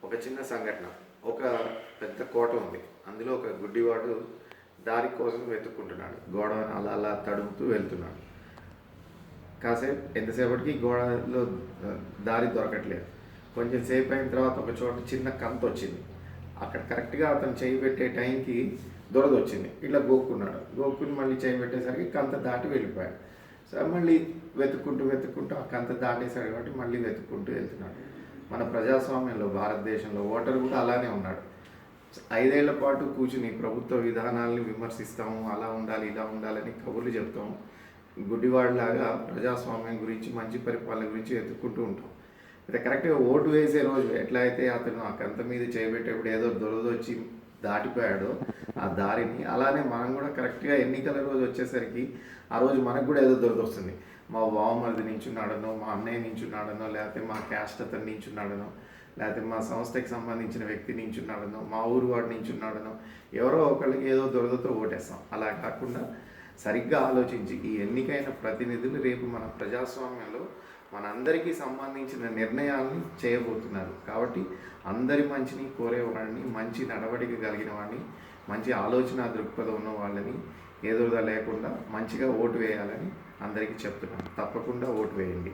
ఒక చిన్న సంఘటన. ఒక పెద్ద కోట ఉంది. అందులో ఒక గుడ్డివాడు దారి కోసం వెతుక్కుంటున్నాడు. గోడ అలా అలా తడుముతూ వెళ్తున్నాడు. ఎంతసేపటికి గోడలో దారి దొరకట్లేదు. కొంచెం సేపు అయిన తర్వాత ఒక చోట చిన్న కంత వచ్చింది. అక్కడ కరెక్ట్గా అతను చేయి పెట్టే టైంకి దొరద వచ్చింది. ఇట్లా గోక్కుని మళ్ళీ చేయి పెట్టేసరికి కంత దాటి వెళ్ళిపోయాడు. సో మళ్ళీ వెతుక్కుంటూ ఆ కంత దాటేశాడు కాబట్టి మళ్ళీ వెతుక్కుంటూ వెళ్తున్నాడు. మన ప్రజాస్వామ్యంలో భారతదేశంలో ఓటరు కూడా అలానే ఉన్నాడు. 5 ఏళ్ల పాటు కూర్చుని ప్రభుత్వ విధానాలని విమర్శిస్తాము, అలా ఉండాలి ఇలా ఉండాలని కబుర్లు చెప్తాము. గుడ్డివాడిలాగా ప్రజాస్వామ్యం గురించి, మంచి పరిపాలన గురించి వెతుక్కుంటూ ఉంటాం. అయితే కరెక్ట్గా ఓటు వేసే రోజు ఎట్లా అయితే అతను ఆ కంత మీద చేయబెట్టేప్పుడు ఏదో దొరదొచ్చి దాటిపోయాడో ఆ దారిని, అలానే మనం కూడా కరెక్ట్గా ఎన్నికల రోజు వచ్చేసరికి ఆ రోజు మనకు కూడా ఏదో దొరదొస్తుంది. మా బావమరిది నించున్నాడనో, మా అన్నయ్య నించున్నాడనో, లేకపోతే మా క్యాస్ట్ అతను నించున్నాడనో, లేకపోతే మా సంస్థకి సంబంధించిన వ్యక్తి నించున్నాడనో, మా ఊరు వాడు నించున్నాడనో, ఎవరో ఒకళ్ళకి ఏదో దొరదతో ఓటేస్తాం. అలా కాకుండా సరిగ్గా ఆలోచించి ఈ ఎన్నికైన ప్రతినిధులు రేపు మన ప్రజాస్వామ్యంలో మనందరికీ సంబంధించిన నిర్ణయాలని చేయబోతున్నారు. కాబట్టి అందరి మంచిని కోరేవాడిని, మంచి నడవడిక కలిగిన వాడిని, మంచి ఆలోచన దృక్పథం ఉన్న వాళ్ళని ఎదురుదా లేకుండా మంచిగా ఓటు వేయాలని అందరికీ చెప్తున్నాను. తప్పకుండా ఓటు వేయండి.